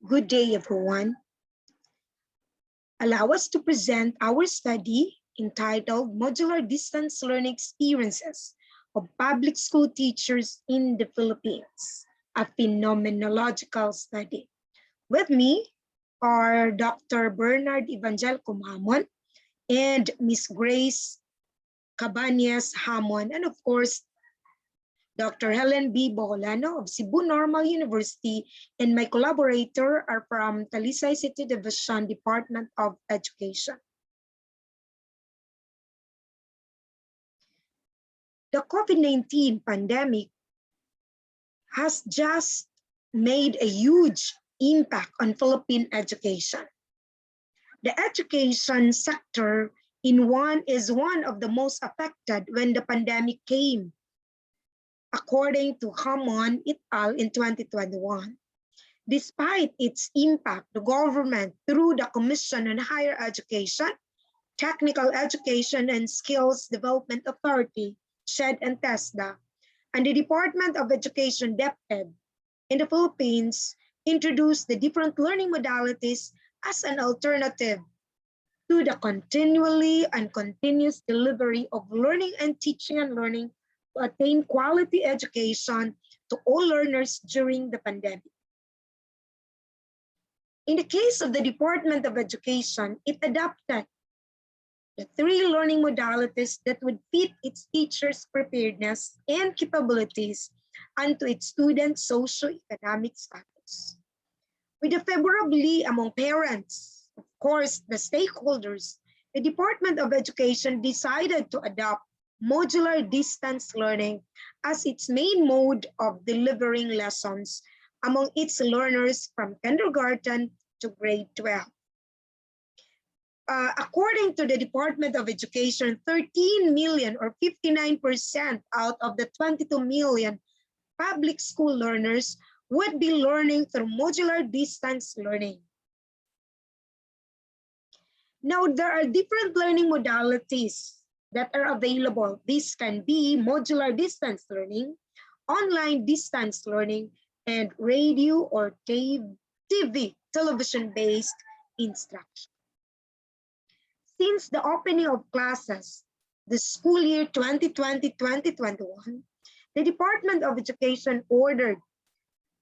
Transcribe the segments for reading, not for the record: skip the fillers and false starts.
Good day, everyone. Allow us to present our study entitled Modular-Distance Learning Experiences of Public School Teachers in the Philippines, a phenomenological study. With me are Dr. Bernard Evangel Kumhamon and Ms. Grace Cabañas Hamon, and of course, Dr. Helen B. Boholano of Cebu Normal University, and my collaborator are from Talisay City Division, Department of Education. The COVID-19 pandemic has just made a huge impact on Philippine education. The education sector is one of the most affected when the pandemic came, according to Hamon et al. In 2021. Despite its impact, the government, through the Commission on Higher Education, Technical Education and Skills Development Authority, SHED and TESDA, and the Department of Education, DepEd, in the Philippines, introduced the different learning modalities as an alternative to the continually and continuous delivery of learning and teaching and learning to attain quality education to all learners during the pandemic. In the case of the Department of Education, it adopted the 3 learning modalities that would fit its teachers' preparedness and capabilities and to its students' socio-economic status. With the favorably among parents, of course, the stakeholders, the Department of Education decided to adopt modular distance learning as its main mode of delivering lessons among its learners from kindergarten to grade 12. According to the Department of Education, 13 million or 59% out of the 22 million public school learners would be learning through modular distance learning. Now, there are different learning modalities that are available. This can be modular distance learning, online distance learning, and radio or TV, television-based instruction. Since the opening of classes, the school year 2020-2021, the Department of Education ordered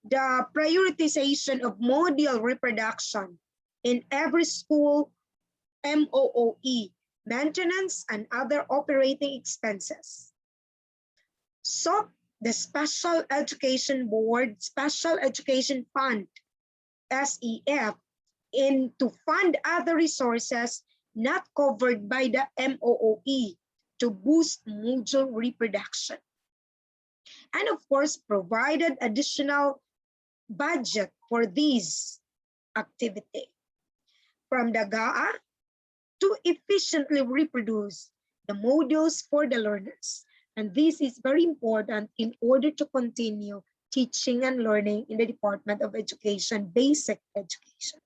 the prioritization of module reproduction in every school MOOE, maintenance and other operating expenses. So the Special Education Board, Special Education Fund, SEF, to fund other resources not covered by the MOOE to boost module reproduction. And of course, provided additional budget for this activity from the GAA to efficiently reproduce the modules for the learners. And this is very important in order to continue teaching and learning in the Department of Education, basic education.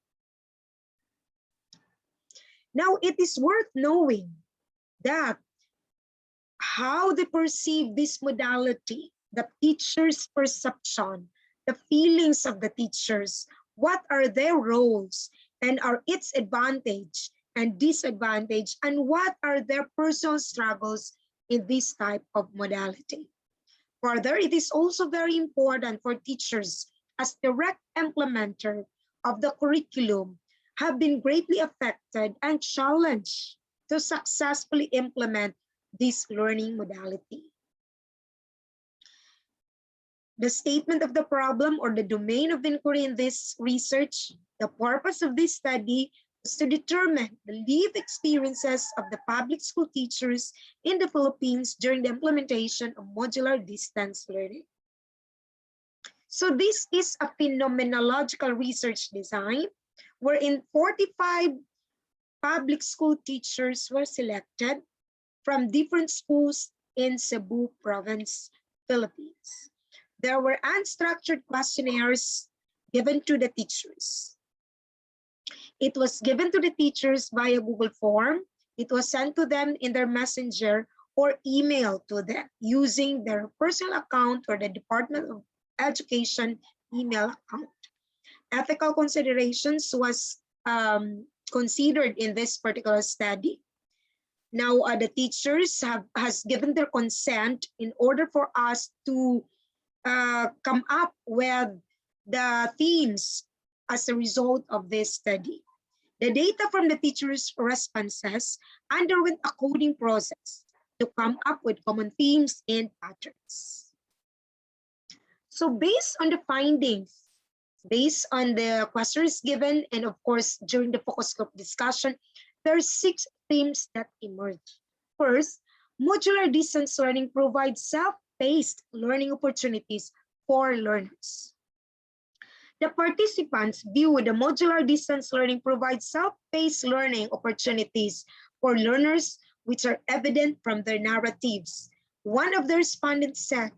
Now, it is worth knowing that how they perceive this modality, the teacher's perception, the feelings of the teachers, what are their roles, and are its advantage and disadvantage, and what are their personal struggles in this type of modality. Further, it is also very important for teachers as direct implementer of the curriculum have been greatly affected and challenged to successfully implement this learning modality. The statement of the problem or the domain of inquiry in this research, the purpose of this study is to determine the lived experiences of the public school teachers in the Philippines during the implementation of modular distance learning. So this is a phenomenological research design wherein 45 public school teachers were selected from different schools in Cebu Province, Philippines. There were unstructured questionnaires given to the teachers. It was given to the teachers via Google form. It was sent to them in their messenger or email to them using their personal account or the Department of Education email account. Ethical considerations was considered in this particular study. Now, the teachers has given their consent in order for us to come up with the themes as a result of this study. The data from the teachers' responses underwent a coding process to come up with common themes and patterns. So based on the findings, based on the questions given, and of course, during the focus group discussion, there are 6 themes that emerge. First, modular distance learning provides self-paced learning opportunities for learners. The participants view the modular distance learning provides self-paced learning opportunities for learners, which are evident from their narratives. One of the respondents said,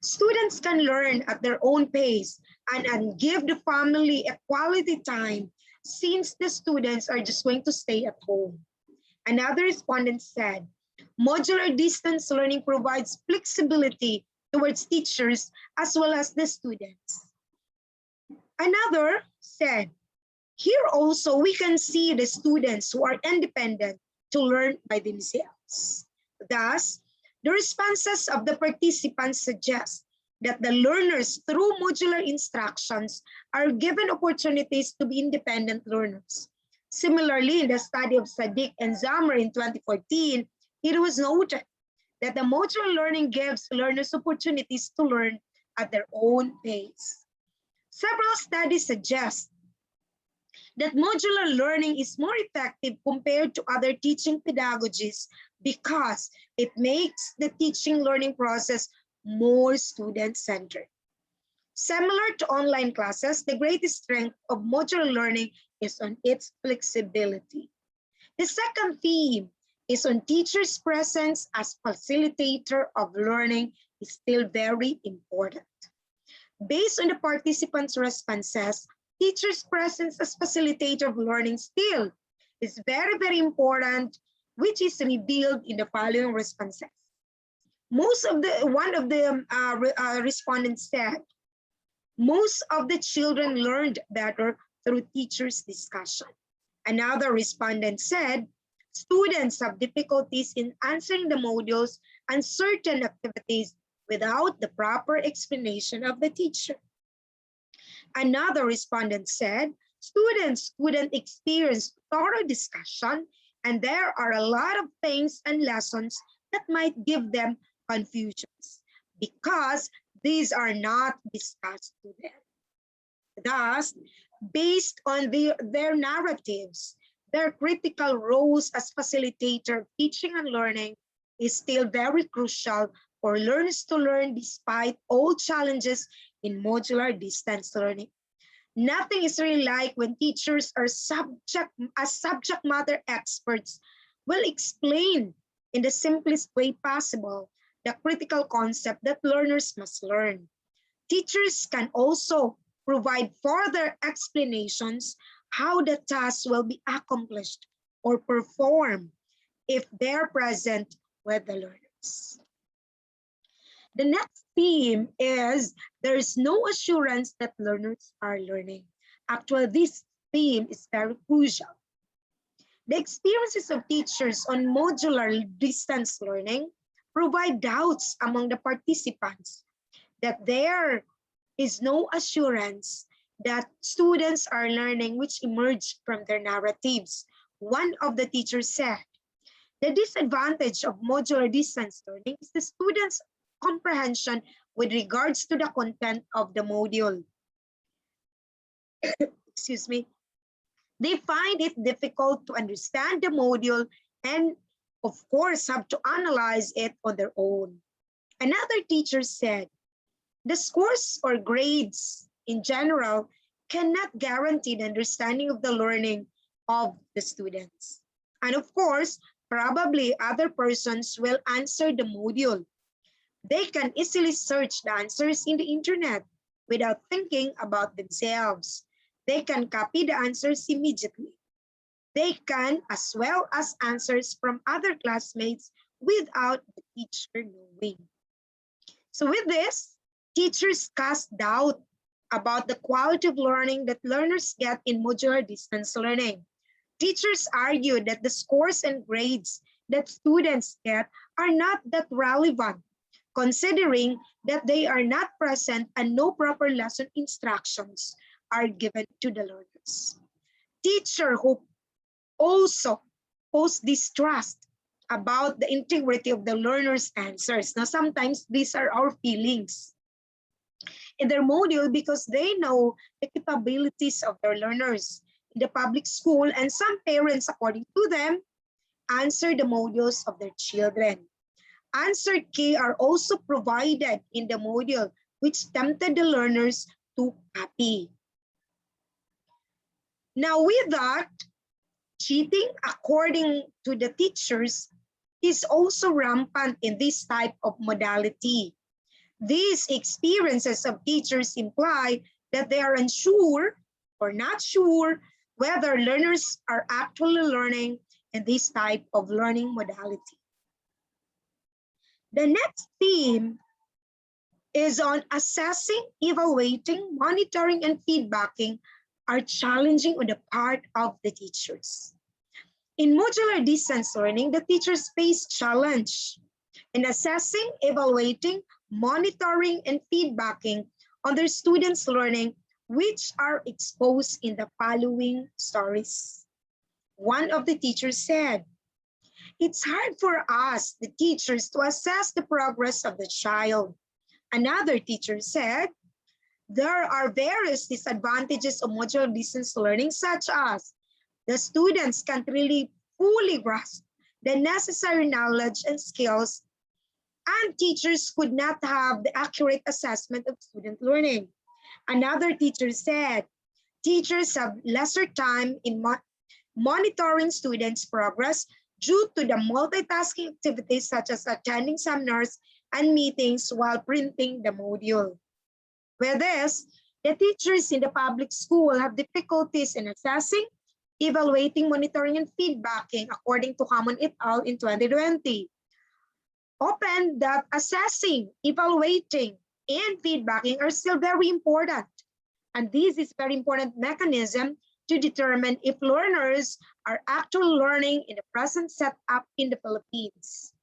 students can learn at their own pace and give the family a quality time since the students are just going to stay at home. Another respondent said, modular distance learning provides flexibility towards teachers as well as the students. Another said, here also we can see the students who are independent to learn by themselves. Thus, the responses of the participants suggest that the learners through modular instructions are given opportunities to be independent learners. Similarly, in the study of Sadiq and Zamar in 2014, it was noted that the modular learning gives learners opportunities to learn at their own pace. Several studies suggest that modular learning is more effective compared to other teaching pedagogies because it makes the teaching learning process more student-centered. Similar to online classes, the greatest strength of modular learning is on its flexibility. The second theme is on teachers' presence as facilitator of learning is still very important. Based on the participants' responses, teachers' presence as facilitator of learning still is very, very important, which is revealed in the following responses. One of the respondents said, most of the children learned better through teachers' discussion. Another respondent said, students have difficulties in answering the modules and certain activities without the proper explanation of the teacher. Another respondent said, students couldn't experience thorough discussion, and there are a lot of things and lessons that might give them confusions because these are not discussed to them. Thus, based on their narratives, their critical roles as facilitator of teaching and learning is still very crucial for learners to learn despite all challenges in modular distance learning. Nothing is really like when teachers are subject matter experts will explain in the simplest way possible the critical concept that learners must learn. Teachers can also provide further explanations how the task will be accomplished or performed if they're present with the learners. The next theme is there is no assurance that learners are learning. Actually, this theme is very crucial. The experiences of teachers on modular distance learning provide doubts among the participants that there is no assurance that students are learning, which emerged from their narratives. One of the teachers said, the disadvantage of modular distance learning is the students' comprehension with regards to the content of the module. Excuse me. They find it difficult to understand the module and, of course, have to analyze it on their own. Another teacher said, the scores or grades in general cannot guarantee the understanding of the learning of the students. And of course, probably other persons will answer the module. They can easily search the answers in the internet without thinking about themselves. They can copy the answers immediately. They can, as well as answers from other classmates without the teacher knowing. So with this, teachers cast doubt about the quality of learning that learners get in modular distance learning. Teachers argue that the scores and grades that students get are not that relevant, considering that they are not present and no proper lesson instructions are given to the learners. Teachers who also pose distrust about the integrity of the learner's answers. Now, sometimes these are our feelings in their module because they know the capabilities of their learners in the public school, and some parents, according to them, answer the modules of their children. Answer key are also provided in the module, which tempted the learners to copy. Now, with that, cheating, according to the teachers, is also rampant in this type of modality. These experiences of teachers imply that they are unsure or not sure whether learners are actually learning in this type of learning modality. The next theme is on assessing, evaluating, monitoring, and feedbacking are challenging on the part of the teachers. In modular distance learning, the teachers face challenge in assessing, evaluating, monitoring, and feedbacking on their students' learning, which are exposed in the following stories. One of the teachers said, "It's hard for us, the teachers, to assess the progress of the child." Another teacher said, "There are various disadvantages of modular distance learning, such as the students can't really fully grasp the necessary knowledge and skills, and teachers could not have the accurate assessment of student learning." Another teacher said, "Teachers have lesser time in monitoring students' progress due to the multitasking activities such as attending seminars and meetings while printing the module." With this, the teachers in the public school have difficulties in assessing, evaluating, monitoring, and feedbacking, according to Hammond et al. In 2020. Open that assessing, evaluating, and feedbacking are still very important. And this is very important mechanism to determine if learners are actually learning in the present setup in the Philippines.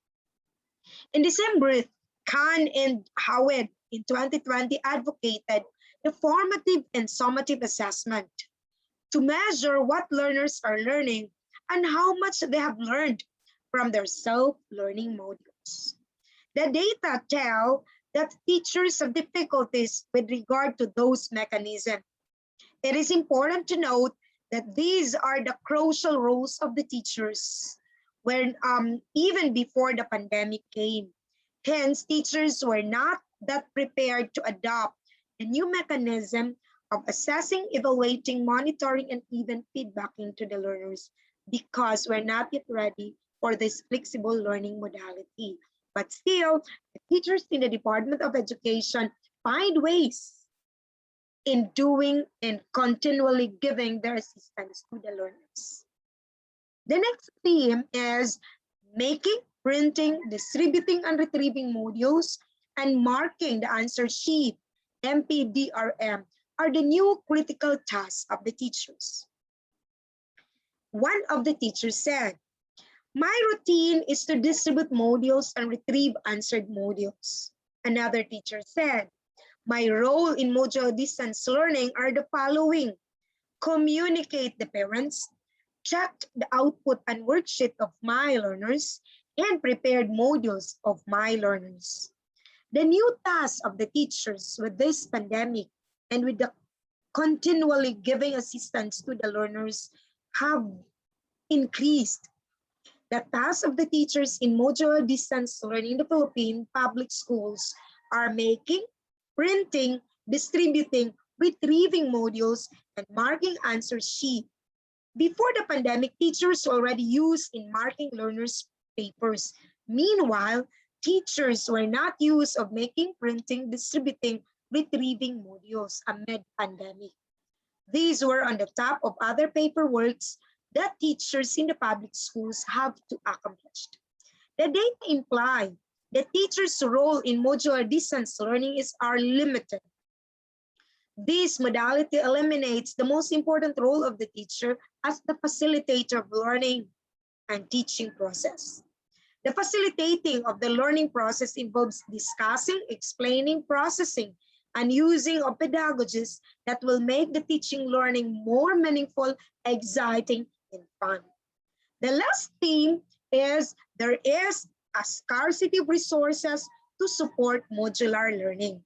In the same breath, Khan and Howard in 2020 advocated the formative and summative assessment to measure what learners are learning and how much they have learned from their self-learning modules. The data tell that teachers have difficulties with regard to those mechanisms. It is important to note that these are the crucial roles of the teachers when even before the pandemic came. Hence, teachers were not that prepared to adopt a new mechanism of assessing, evaluating, monitoring, and even feedbacking to the learners because we're not yet ready for this flexible learning modality. But still, the teachers in the Department of Education find ways in doing and continually giving their assistance to the learners. The next theme is making, printing, distributing, and retrieving modules, and marking the answer sheet, MPDRM, are the new critical tasks of the teachers. One of the teachers said, "My routine is to distribute modules and retrieve answered modules." Another teacher said, "My role in modular distance learning are the following: communicate the parents, check the output and worksheet of my learners, and prepared modules of my learners." The new task of the teachers with this pandemic and with the continually giving assistance to the learners have increased. The tasks of the teachers in modular distance learning in the Philippine public schools are making, printing, distributing, retrieving modules, and marking answer sheet. Before the pandemic, teachers already used in marking learners' papers. Meanwhile, teachers were not used of making, printing, distributing, retrieving modules amid pandemic. These were on the top of other paperworks that teachers in the public schools have to accomplish. The data imply that teachers' role in modular distance learning are limited. This modality eliminates the most important role of the teacher as the facilitator of learning and teaching process. The facilitating of the learning process involves discussing, explaining, processing, and using of pedagogies that will make the teaching learning more meaningful, exciting, and fun. The last theme is there is a scarcity of resources to support modular learning.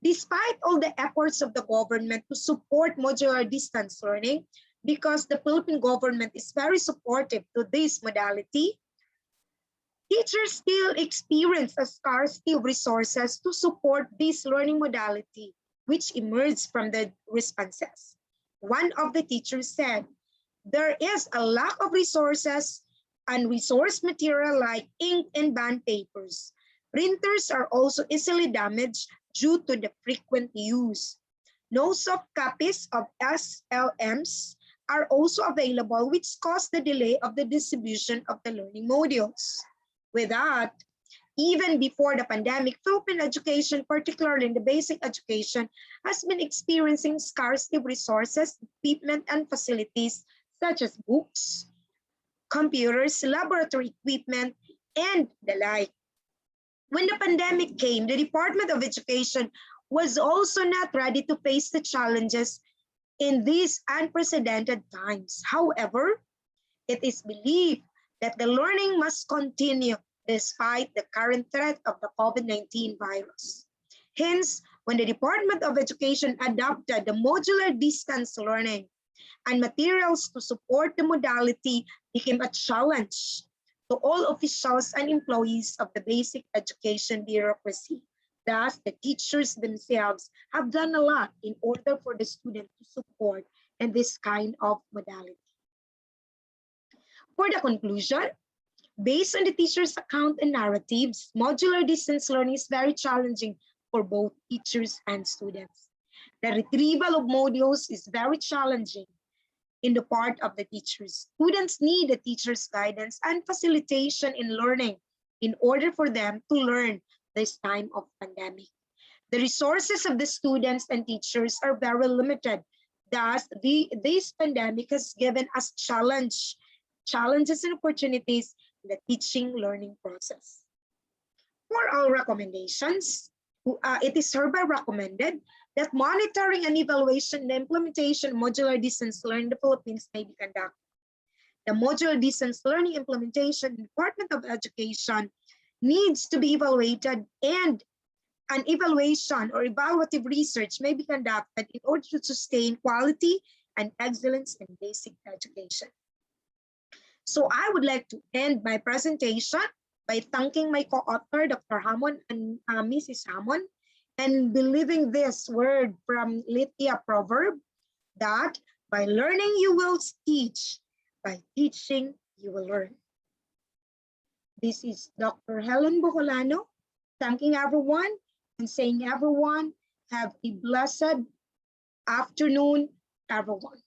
Despite all the efforts of the government to support modular distance learning, because the Philippine government is very supportive to this modality, teachers still experience a scarcity of resources to support this learning modality, which emerged from the responses. One of the teachers said, there is a lack of resources and resource material like ink and bond papers. Printers are also easily damaged due to the frequent use. No soft copies of SLMs are also available, which cause the delay of the distribution of the learning modules. With that, even before the pandemic, Philippine education, particularly in the basic education, has been experiencing scarcity of resources, equipment, and facilities such as books, computers, laboratory equipment, and the like. When the pandemic came, the Department of Education was also not ready to face the challenges in these unprecedented times. However, it is believed that the learning must continue despite the current threat of the COVID-19 virus. Hence, when the Department of Education adopted the modular distance learning and materials to support the modality became a challenge to all officials and employees of the basic education bureaucracy. Thus, the teachers themselves have done a lot in order for the student to support in this kind of modality. For the conclusion, based on the teacher's account and narratives, modular distance learning is very challenging for both teachers and students. The retrieval of modules is very challenging in the part of the teachers. Students need the teacher's guidance and facilitation in learning in order for them to learn this time of pandemic. The resources of the students and teachers are very limited. Thus, this pandemic has given us challenges and opportunities in the teaching learning process. For our recommendations, it is hereby recommended that monitoring and evaluation the implementation of modular distance learning in the Philippines may be conducted. The modular distance learning implementation in the Department of Education needs to be evaluated, and an evaluation or evaluative research may be conducted in order to sustain quality and excellence in basic education. So I would like to end my presentation by thanking my co-author, Dr. Hamon and Mrs. Hamon, and believing this word from Lithia proverb that by learning you will teach, by teaching you will learn. This is Dr. Helen Boholano, thanking everyone and saying everyone have a blessed afternoon, everyone.